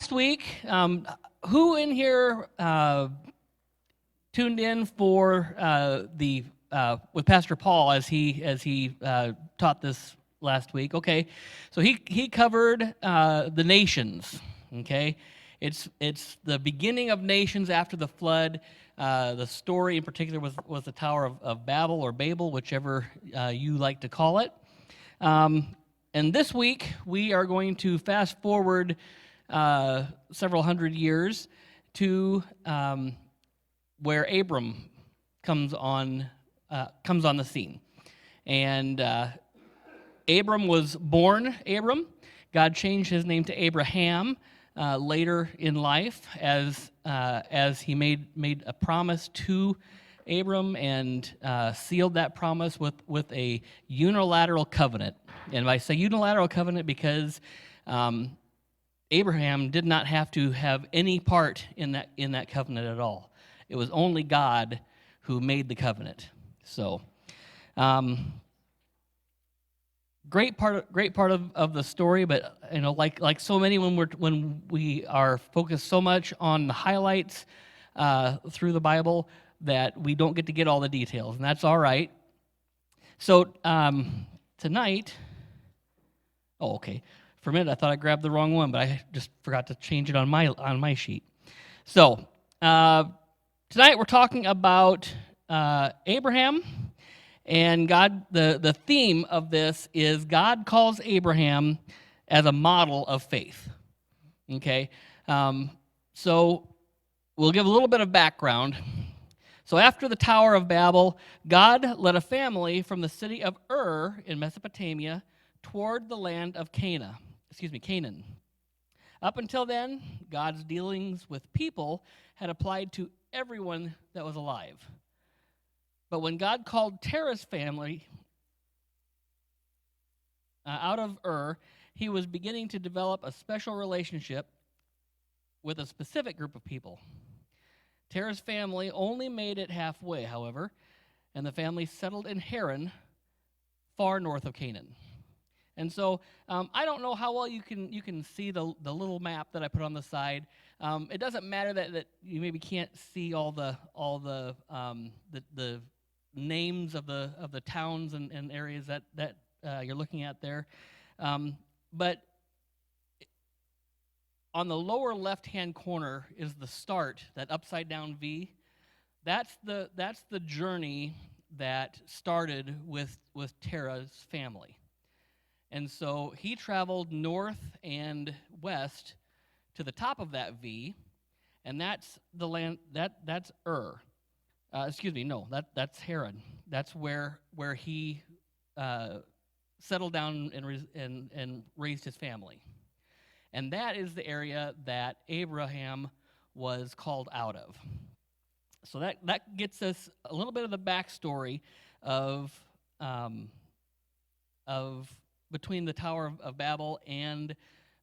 last week, who in here tuned in for the with Pastor Paul as he taught this last week? Okay, so he covered the nations. Okay, it's the beginning of nations after the flood. The story in particular was the Tower of Babel or Babel, whichever you like to call it. And this week we are going to fast forward several hundred years to where Abram comes on the scene. And Abram was born Abram. God changed his name to Abraham later in life as he made a promise to Abram and sealed that promise with a unilateral covenant. And I say unilateral covenant because Abraham did not have to have any part in that covenant at all. It was only God who made the covenant. So, great part of the story, but like so many when we are focused so much on the highlights through the Bible that we don't get to get all the details, and that's all right. So tonight, okay. For a minute, I thought I grabbed the wrong one, but I just forgot to change it on my sheet. So tonight we're talking about Abraham, and God. The theme of this is God calls Abraham as a model of faith. Okay, so we'll give a little bit of background. So after the Tower of Babel, God led a family from the city of Ur in Mesopotamia toward the land of Canaan. Up until then, God's dealings with people had applied to everyone that was alive. But when God called Terah's family out of Ur, he was beginning to develop a special relationship with a specific group of people. Terah's family only made it halfway, however, and the family settled in Haran, far north of Canaan. And so I don't know how well you can see the little map that I put on the side. It doesn't matter that you maybe can't see all the names of the towns and areas that you're looking at there, but on the lower left-hand corner is the start, that upside-down V. That's the journey that started with Terah's family. And so he traveled north and west to the top of that V, and that's the land that's Ur. That's Haran. That's where he settled down and raised his family. And that is the area that Abraham was called out of. So that gets us a little bit of the backstory of between the Tower of Babel and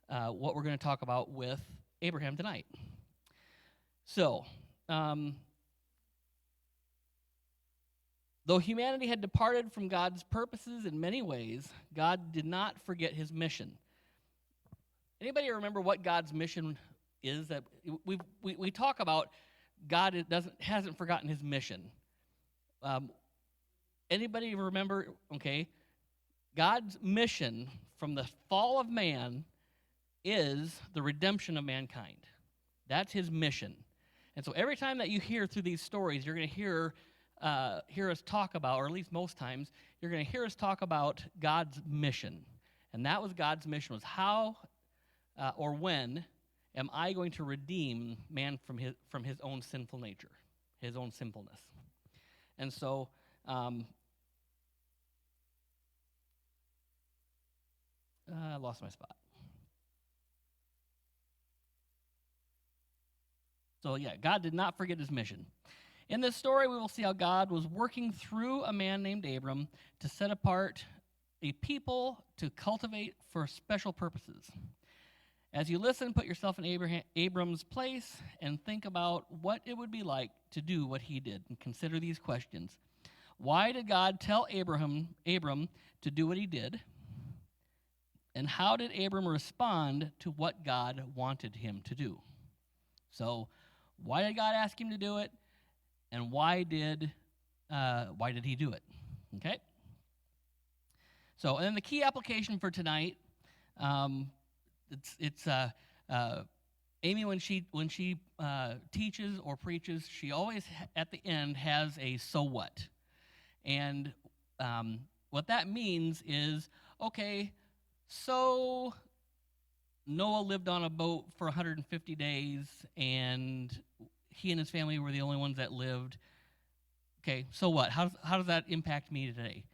what we're going to talk about with Abraham tonight. So, though humanity had departed from God's purposes in many ways, God did not forget his mission. Anybody remember what God's mission is? That we talk about God hasn't forgotten his mission. Anybody remember? Okay. God's mission from the fall of man is the redemption of mankind. That's his mission. And so every time that you hear through these stories, you're going to hear us talk about, or at least most times, you're going to hear us talk about God's mission. And that was God's mission, was how or when am I going to redeem man from his own sinful nature, his own sinfulness. And so I lost my spot. So yeah, God did not forget his mission. In this story, we will see how God was working through a man named Abram to set apart a people to cultivate for special purposes. As you listen, put yourself in Abram's place and think about what it would be like to do what he did, and consider these questions. Why did God tell Abram to do what he did? And how did Abram respond to what God wanted him to do? So, why did God ask him to do it, and why did he do it? Okay. So, and then the key application for tonight, it's Amy, when she teaches or preaches, she always at the end has a "so what," and what that means is, okay, so Noah lived on a boat for 150 days, and he and his family were the only ones that lived. Okay, so what? How does that impact me today?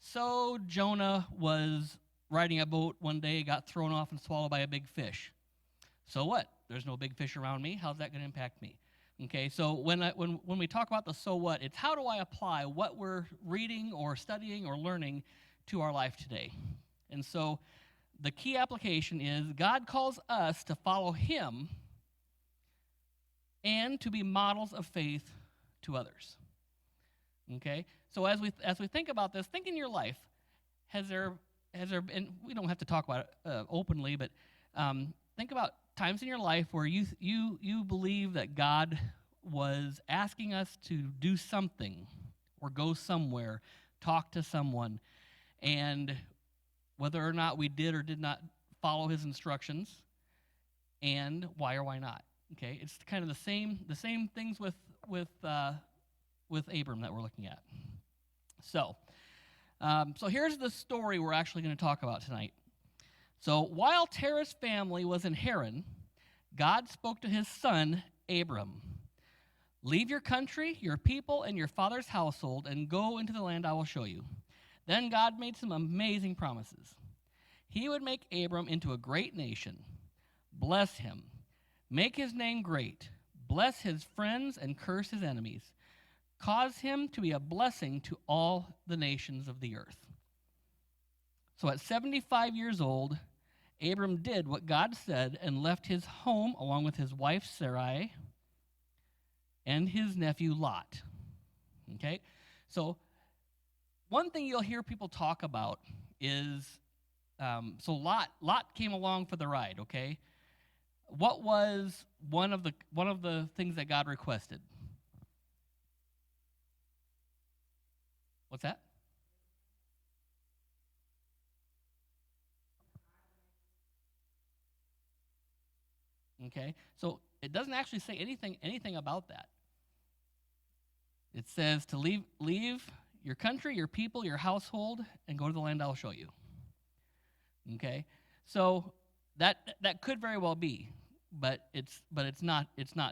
So Jonah was riding a boat one day, got thrown off and swallowed by a big fish. So what? There's no big fish around me. How's that going to impact me? Okay, so when we talk about the so what, it's how do I apply what we're reading or studying or learning to our life today? And so the key application is God calls us to follow him and to be models of faith to others. Okay? So as we think about this, think in your life, has there been, we don't have to talk about it openly, but think about times in your life where you believe that God was asking us to do something or go somewhere, talk to someone, and whether or not we did or did not follow his instructions, and why or why not. Okay, it's kind of the same things with Abram that we're looking at. So here's the story we're actually going to talk about tonight. So while Terah's family was in Haran, God spoke to his son Abram. Leave your country, your people, and your father's household, and go into the land I will show you. Then God made some amazing promises. He would make Abram into a great nation, bless him, make his name great, bless his friends and curse his enemies, cause him to be a blessing to all the nations of the earth. So at 75 years old, Abram did what God said and left his home along with his wife Sarai and his nephew Lot. Okay? So one thing you'll hear people talk about is, so Lot came along for the ride, okay? What was one of the things that God requested? What's that? Okay, so it doesn't actually say anything about that. It says to leave your country, your people, your household, and go to the land I'll show you. Okay, so that could very well be, but it's not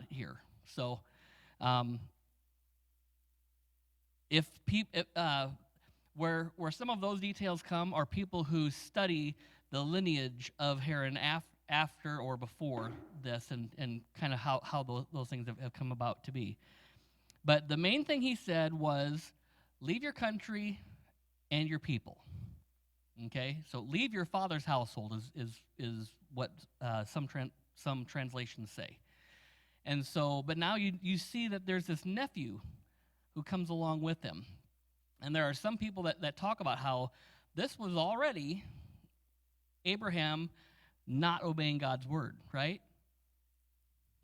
here. So, where some of those details come are people who study the lineage of Haran after or before this, and kind of how those things have come about to be. But the main thing he said was, leave your country and your people. Okay, so leave your father's household is what some translations say. And so, but now you see that there's this nephew who comes along with him. And there are some people that talk about how this was already Abraham not obeying God's word, right?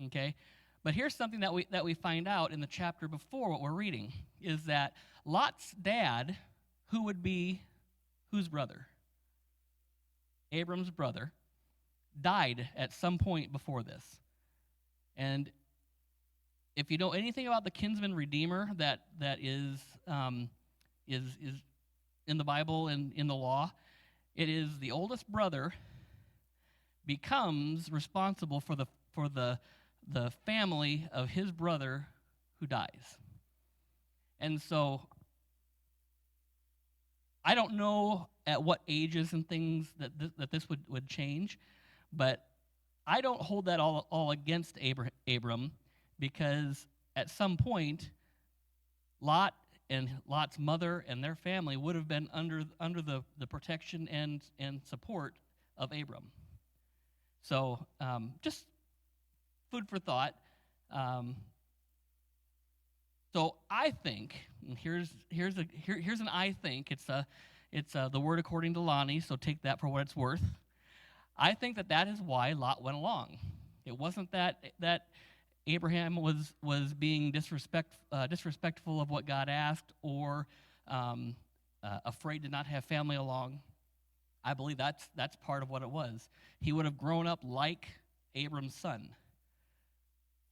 Okay, but here's something that we find out in the chapter before what we're reading, is that Lot's dad, who would be whose brother? Abram's brother, died at some point before this. And if you know anything about the kinsman redeemer that is in the Bible and in the law, it is the oldest brother becomes responsible for the family of his brother who dies. And so I don't know at what ages and things that this would change, but I don't hold that all against Abram, because at some point, Lot and Lot's mother and their family would have been under the protection and support of Abram. So just food for thought. So I think, and here's an I think. It's the word according to Lonny, so take that for what it's worth. I think that is why Lot went along. It wasn't that Abraham was being disrespectful of what God asked, or afraid to not have family along. I believe that's part of what it was. He would have grown up like Abram's son.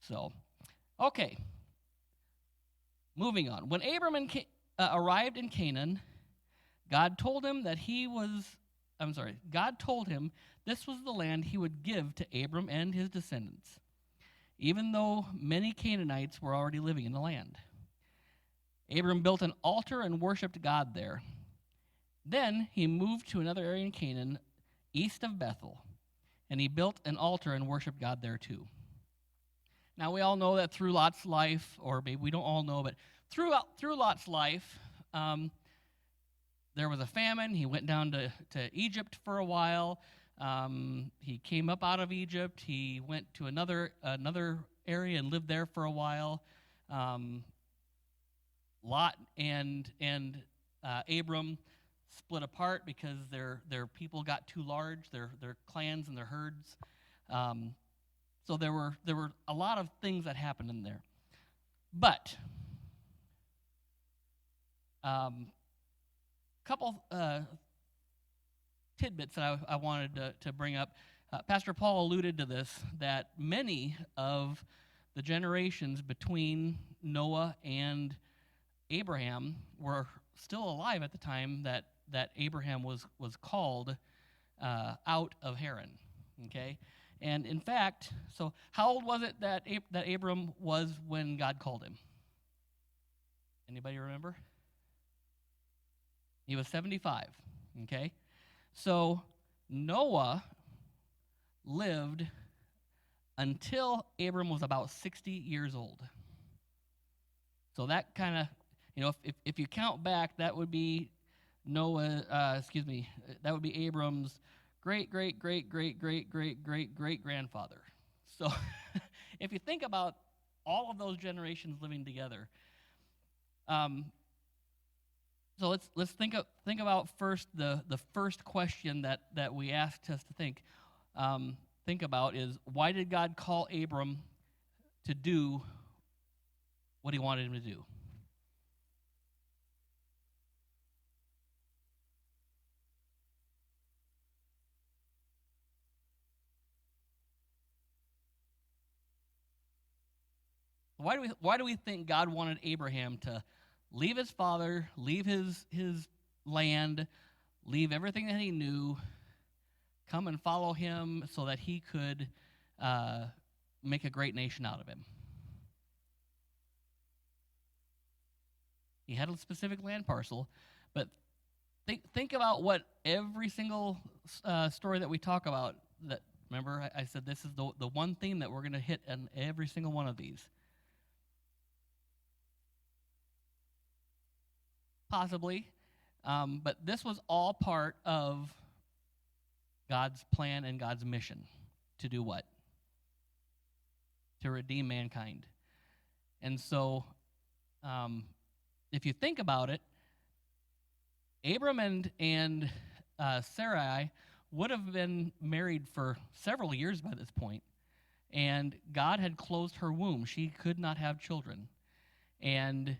So, okay, moving on. When Abram arrived in Canaan, God told him God told him this was the land he would give to Abram and his descendants, even though many Canaanites were already living in the land. Abram built an altar and worshiped God there. Then he moved to another area in Canaan, east of Bethel, and he built an altar and worshiped God there too. Now we all know that through Lot's life, or maybe we don't all know, but through Lot's life, there was a famine. He went down to Egypt for a while. He came up out of Egypt. He went to another area and lived there for a while. Lot and Abram split apart because their people got too large, their clans and their herds. So there were a lot of things that happened in there. But couple tidbits that I wanted to bring up. Pastor Paul alluded to this, that many of the generations between Noah and Abraham were still alive at the time that Abraham was called out of Haran. Okay, and in fact, so how old was it that Abram was when God called him? Anybody remember? He was 75. Okay, so Noah lived until Abram was about 60 years old. So that kind of, if you count back, that would be that would be Abram's great grandfather. So if you think about all of those generations living together, so let's think about first the first question that we asked us to think about is, why did God call Abram to do what he wanted him to do? Why do we think God wanted Abraham to leave his father, leave his land, leave everything that he knew, come and follow him so that he could make a great nation out of him? He had a specific land parcel, but think about what every single story that we talk about. That, remember, I said this is the one theme that we're going to hit in every single one of these. Possibly, but this was all part of God's plan and God's mission to do what? To redeem mankind. And so, if you think about it, Abram and Sarai would have been married for several years by this point, and God had closed her womb. She could not have children. And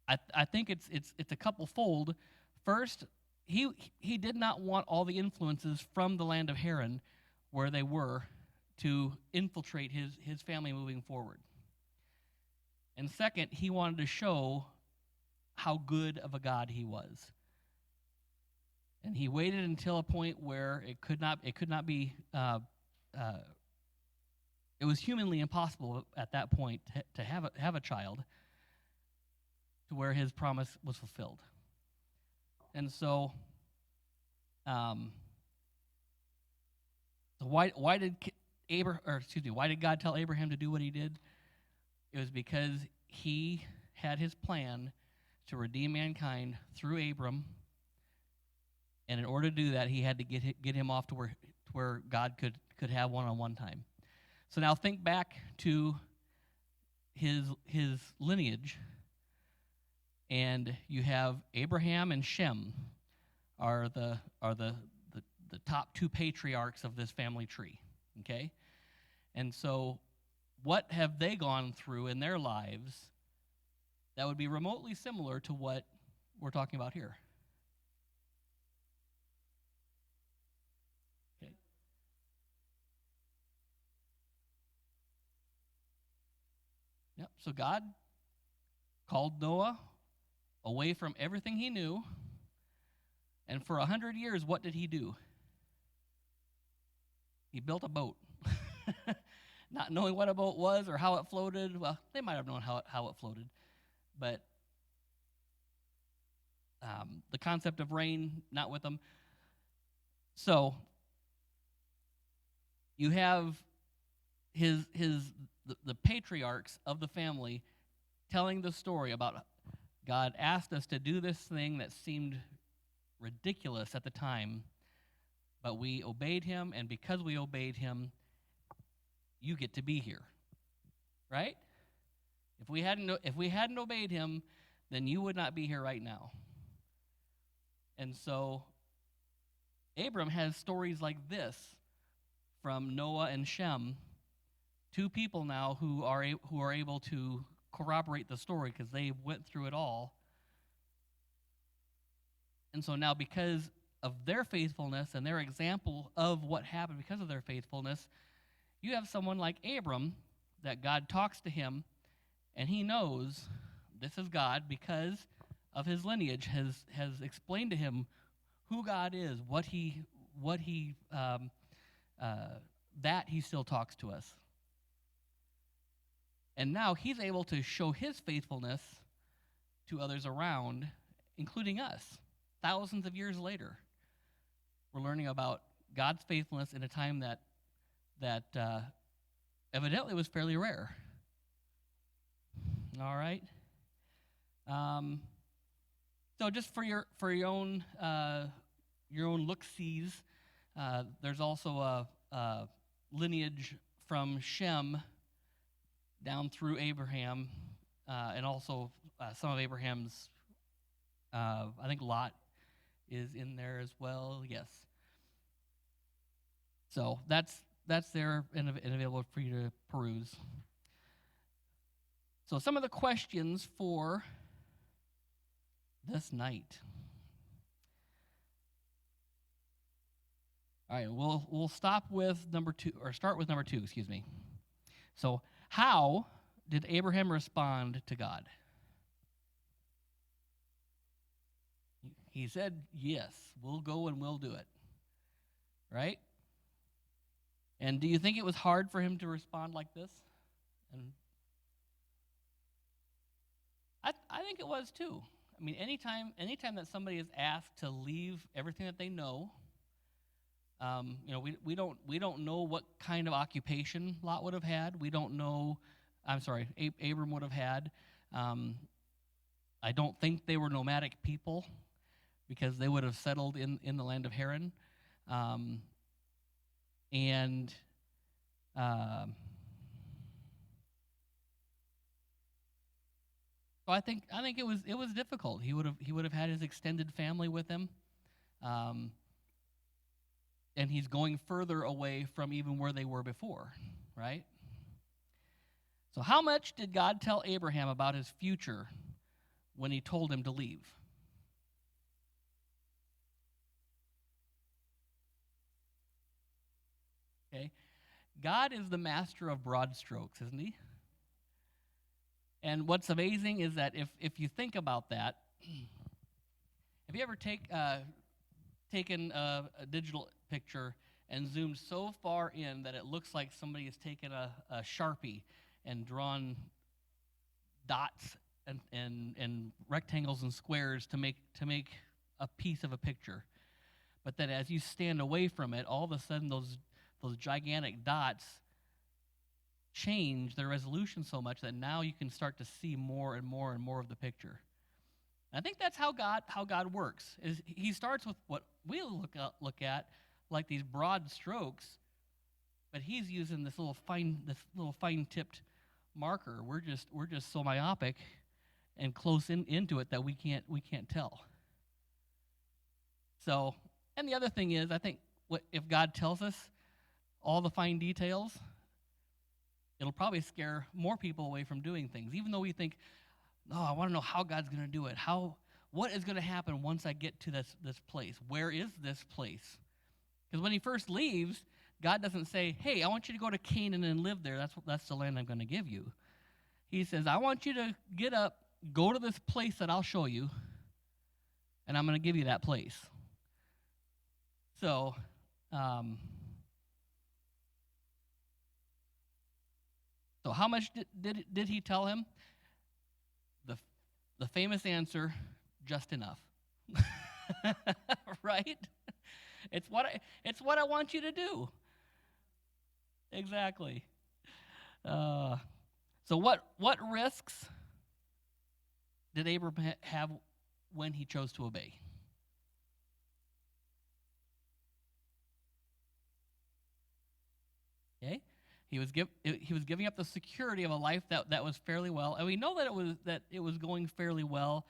I think it's a couple-fold. First, he did not want all the influences from the land of Haran, where they were, to infiltrate his family moving forward. And second, he wanted to show how good of a God he was. And he waited until a point where it could not be. It was humanly impossible at that point to have a child, to where his promise was fulfilled. And so, why did God tell Abraham to do what he did? It was because he had his plan to redeem mankind through Abram, and in order to do that, he had to get him off to where God could have one-on-one time. So now think back to his lineage. And you have Abraham and Shem. are the top two patriarchs of this family tree. Okay? And so what have they gone through in their lives that would be remotely similar to what we're talking about here? Okay. Yep. So God called Noah away from everything he knew, and for 100 years, what did he do? He built a boat. Not knowing what a boat was or how it floated. Well, they might have known how it floated, but the concept of rain, not with them. So you have the patriarchs of the family telling the story about God asked us to do this thing that seemed ridiculous at the time, but we obeyed him, and because we obeyed him, you get to be here. Right? If we hadn't obeyed him, then you would not be here right now. And so Abram has stories like this from Noah and Shem, two people now who are able to corroborate the story because they went through it all. And so now, because of their faithfulness and their example of what happened because of their faithfulness, you have someone like Abram that God talks to him, and he knows this is God because of his lineage, has explained to him who God is, that he still talks to us. And now he's able to show his faithfulness to others around, including us. Thousands of years later, we're learning about God's faithfulness in a time that evidently was fairly rare. All right. So just for your own look-sees, there's also a lineage from Shem down through Abraham, and also some of Abraham's. I think Lot is in there as well. Yes. So that's there and available for you to peruse. So some of the questions for this night. All right, we'll stop with number 2, or start with number 2, excuse me. So how did Abraham respond to God? He said, yes, we'll go and we'll do it. Right? And do you think it was hard for him to respond like this? And I think it was too. I mean, anytime that somebody is asked to leave everything that they know, we don't know what kind of occupation Lot would have had. We don't know. Abram would have had. I don't think they were nomadic people, because they would have settled in the land of Haran, so I think it was difficult. He would have had his extended family with him, and he's going further away from even where they were before, right? So how much did God tell Abraham about his future when he told him to leave? Okay, God is the master of broad strokes, isn't he? And what's amazing is that if you think about that, have you ever taken a digital picture and zoomed so far in that it looks like somebody has taken a Sharpie and drawn dots and rectangles and squares to make a piece of a picture? But then as you stand away from it, all of a sudden those gigantic dots change their resolution so much that now you can start to see more and more and more of the picture. And I think that's how God works. Is he starts with what we look at like these broad strokes, but he's using this little fine-tipped marker. We're just so myopic and close into it that we can't tell. So, and the other thing is, I think if God tells us all the fine details, it'll probably scare more people away from doing things. Even though we think, oh, I want to know how God's going to do it. What is going to happen once I get to this place? Where is this place? Because when he first leaves, God doesn't say, hey, I want you to go to Canaan and live there. That's the land I'm going to give you. He says, I want you to get up, go to this place that I'll show you, and I'm going to give you that place. So, so how much did he tell him? The famous answer, just enough. Right? It's what I want you to do. Exactly. So what risks did Abram have when he chose to obey? Okay, he was giving up the security of a life that was fairly well, and we know that it was going fairly well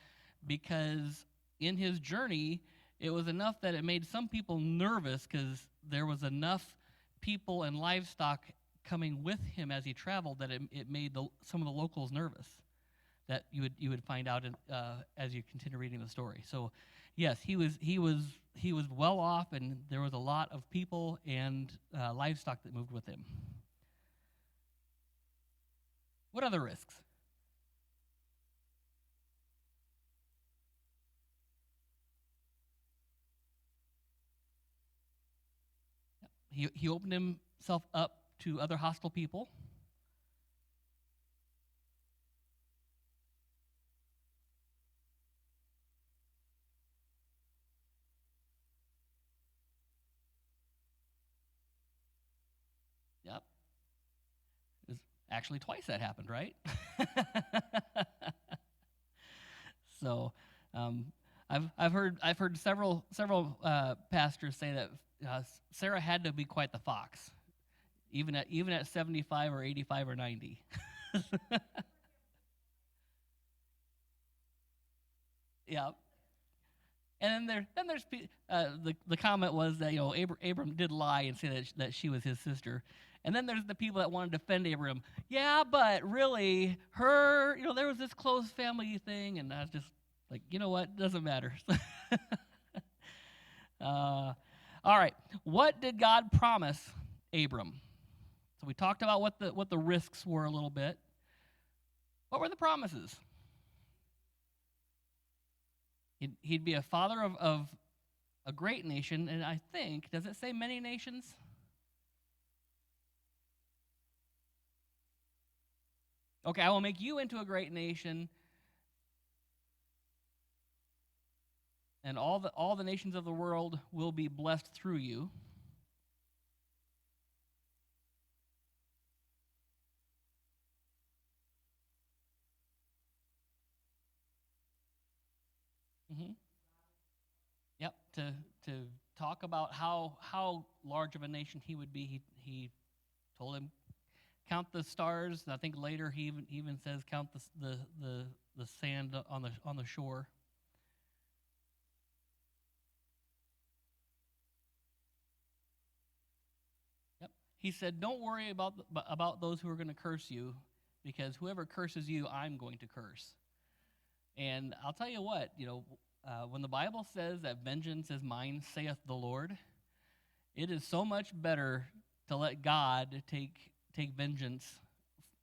because in his journey it was enough that it made some people nervous because there was enough people and livestock coming with him as he traveled that it made some of the locals nervous. That you would find out as you continue reading the story. So, yes, he was well off, and there was a lot of people and livestock that moved with him. What other risks? He opened himself up to other hostile people. Yep. It was actually twice that happened, right? So, I've heard several pastors say that Sarah had to be quite the fox, even at 75 or 85 or 90. Yeah. And then there's the comment was that Abram did lie and say that she was his sister, and then there's the people that want to defend Abram. Yeah, but really, there was this close family thing, and I was just like, you know what, doesn't matter. All right, what did God promise Abram? So we talked about what the risks were a little bit. What were the promises? He'd be a father of a great nation, and I think, does it say many nations? Okay, I will make you into a great nation, and all the nations of the world will be blessed through you. Mm-hmm. Yep. To talk about how large of a nation he would be, he told him, count the stars. And I think later he even says count the sand on the shore. Yep. He said, don't worry about those who are going to curse you, because whoever curses you, I'm going to curse. And I'll tell you what, when the Bible says that vengeance is mine, saith the Lord, it is so much better to let God take vengeance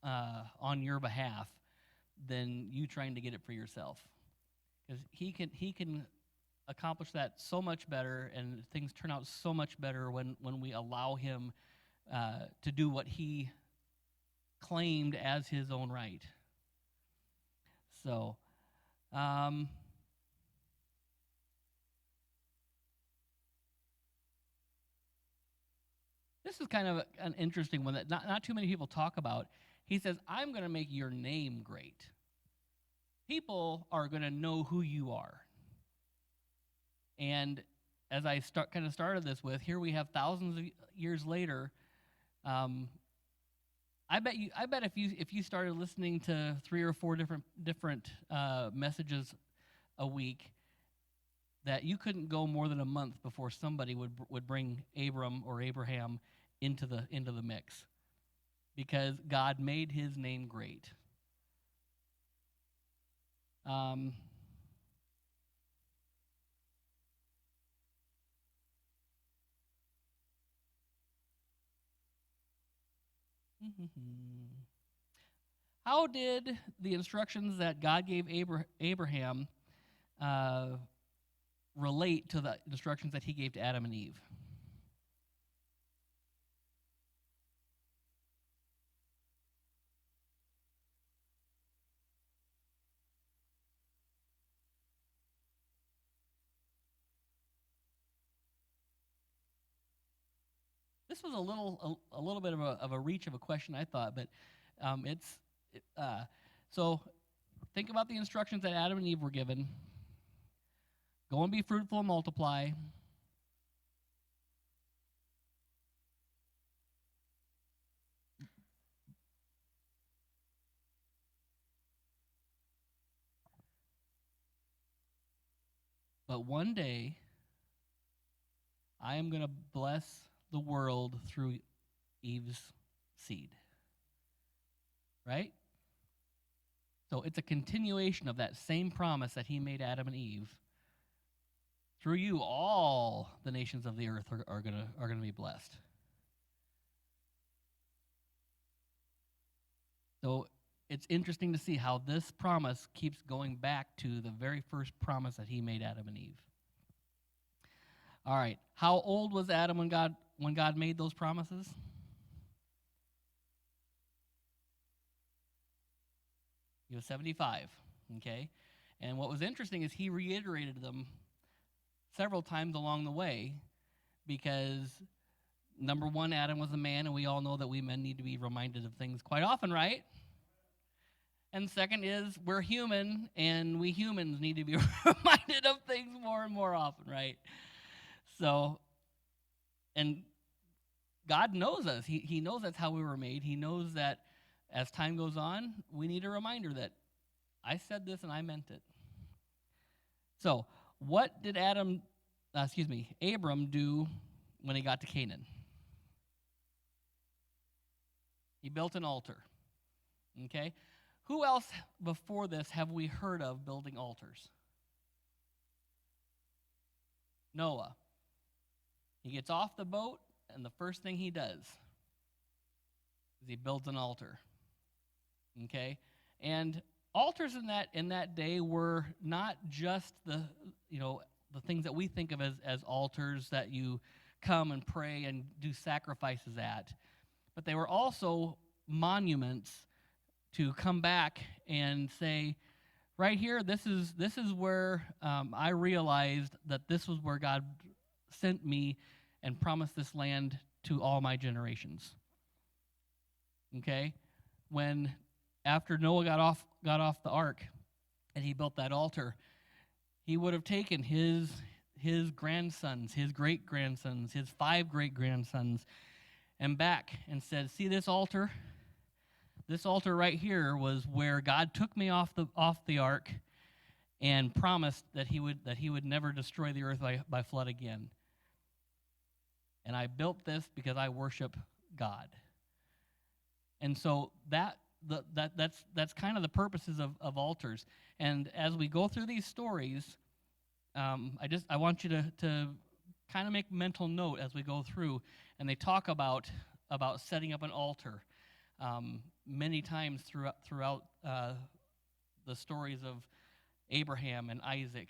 on your behalf than you trying to get it for yourself. Because he can accomplish that so much better, and things turn out so much better when we allow him to do what he claimed as his own right. So, this is kind of an interesting one that not too many people talk about. He says, I'm going to make your name great. People are going to know who you are. And as I started this with, here we have thousands of years later. I bet if you started listening to 3 or 4 different messages a week, that you couldn't go more than a month before somebody would bring Abram or Abraham into the mix, because God made his name great. How did the instructions that God gave Abraham relate to the instructions that he gave to Adam and Eve? This was a little bit of a reach of a question, I thought, but so think about the instructions that Adam and Eve were given. Go and be fruitful and multiply. But one day, I am going to bless the world through Eve's seed. Right? So it's a continuation of that same promise that he made Adam and Eve. Through you, all the nations of the earth are gonna be blessed. So it's interesting to see how this promise keeps going back to the very first promise that he made Adam and Eve. All right, how old was Adam when God made those promises? He was 75. Okay, and what was interesting is he reiterated them several times along the way, because number one, Adam was a man, and we all know that we men need to be reminded of things quite often, right? And second is, we're human, and we humans need to be reminded of things more and more often, right? So, and God knows us. He knows that's how we were made. He knows that as time goes on, we need a reminder that I said this and I meant it. So, what did Abram do when he got to Canaan? He built an altar. Okay? Who else before this have we heard of building altars? Noah. He gets off the boat, and the first thing he does is he builds an altar. Okay? And altars in that day were not just the things that we think of as altars that you come and pray and do sacrifices at, but they were also monuments to come back and say, right here, this is where I realized that this was where God sent me and promised this land to all my generations. Okay? When after Noah got off the ark and he built that altar, he would have taken his grandsons, his great-grandsons, his 5 great-grandsons, and back and said, see this altar? This altar right here was where God took me off the ark and promised that he would never destroy the earth by flood again. And I built this because I worship God. And so that's kind of the purposes of altars. And as we go through these stories, I want you to kind of make mental note as we go through, and they talk about setting up an altar many times throughout the stories of Abraham and Isaac,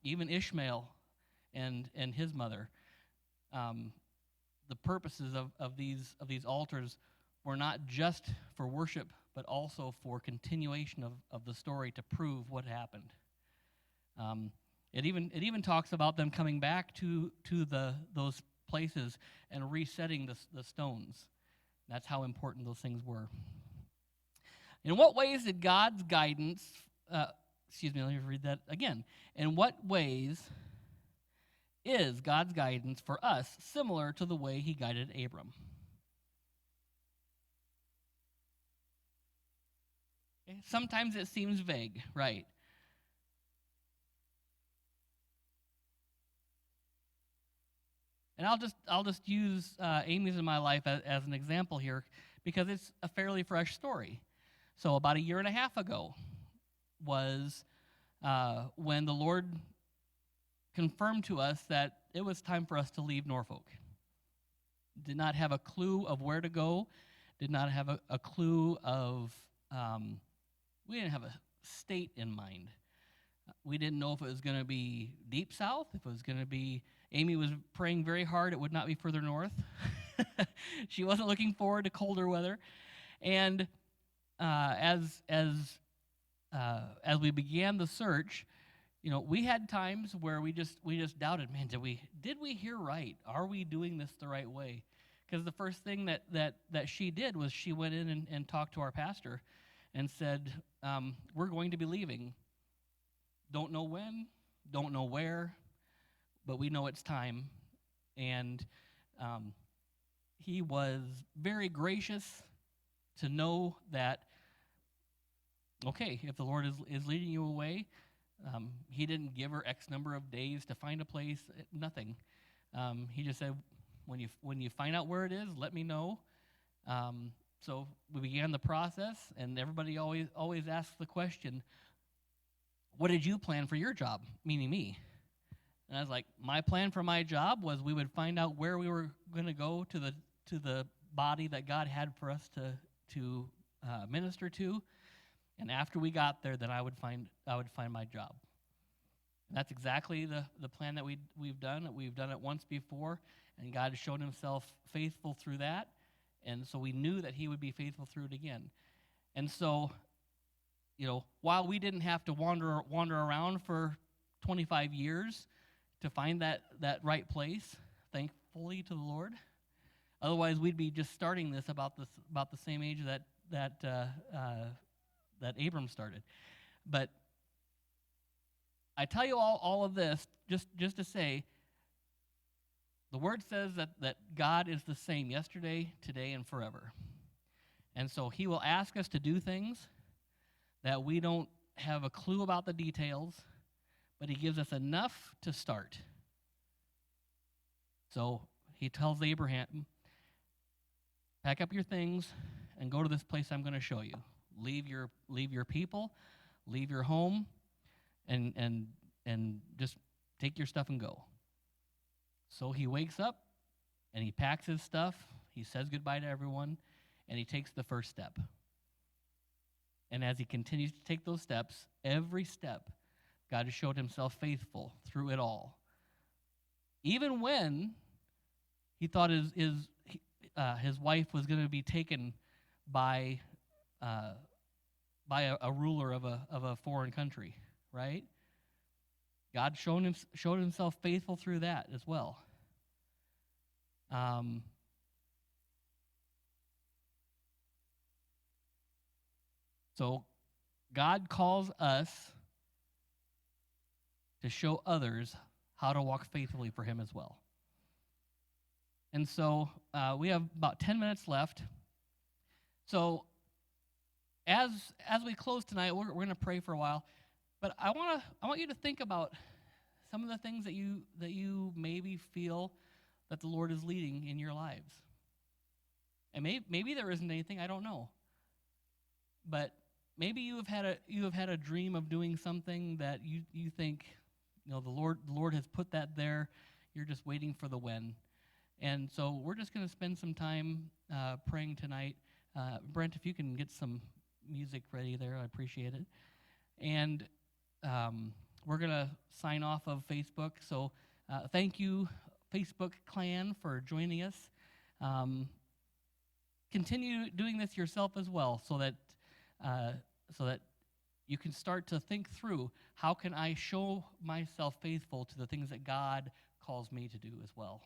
even Ishmael and his mother. The purposes of these altars were not just for worship, but also for continuation of the story to prove what happened. It even talks about them coming back to those places and resetting the stones. That's how important those things were. In what ways did God's guidance? Let me read that again. In what ways is God's guidance for us similar to the way He guided Abram? Okay. Sometimes it seems vague, right? And I'll just use Amy's in my life as an example here because it's a fairly fresh story. So about a year and a half ago was when the Lord confirmed to us that it was time for us to leave Norfolk. Did not have a clue of where to go. Did not have a clue of, we didn't have a state in mind. We didn't know if it was going to be deep south, if it was going to be, Amy was praying very hard it would not be further north. She wasn't looking forward to colder weather. And as we began the search, we had times where we just doubted, man, did we hear right? Are we doing this the right way? Because the first thing that she did was she went in and talked to our pastor and said, we're going to be leaving. Don't know when, don't know where, but we know it's time. And he was very gracious to know that, okay, if the Lord is leading you away, he didn't give her X number of days to find a place, nothing. He just said, when you find out where it is, let me know. So we began the process, and everybody always asks the question, what did you plan for your job? Meaning me. And I was like, my plan for my job was we would find out where we were going to go to the body that God had for us to minister to, and after we got there, then I would find my job. And that's exactly the plan that we've done. We've done it once before, and God has shown Himself faithful through that, and so we knew that He would be faithful through it again. And so, while we didn't have to wander around for 25 years to find that right place, thankfully to the Lord. Otherwise, we'd be just starting this about the same age that Abram started. But I tell you all of this just to say, the Word says that God is the same yesterday, today, and forever. And so He will ask us to do things that we don't have a clue about the details, but He gives us enough to start. So He tells Abraham, pack up your things and go to this place I'm going to show you. Leave your people, leave your home, and just take your stuff and go. So he wakes up and he packs his stuff, he says goodbye to everyone, and he takes the first step. And as he continues to take those steps, every step, God has showed Himself faithful through it all. Even when he thought his wife was going to be taken by a ruler of a foreign country, right? God showed Himself faithful through that as well. So God calls us to show others how to walk faithfully for Him as well. And so we have about 10 minutes left. So as we close tonight, we're going to pray for a while. But I want you to think about some of the things that you maybe feel that the Lord is leading in your lives. And maybe there isn't anything, I don't know. But maybe you have had a dream of doing something that you think, the Lord has put that there. You're just waiting for the when. And so we're just going to spend some time praying tonight. Brent, if you can get some music ready there, I appreciate it. And we're going to sign off of Facebook. So thank you, Facebook clan, for joining us. Continue doing this yourself as well, so that you can start to think through, how can I show myself faithful to the things that God calls me to do as well.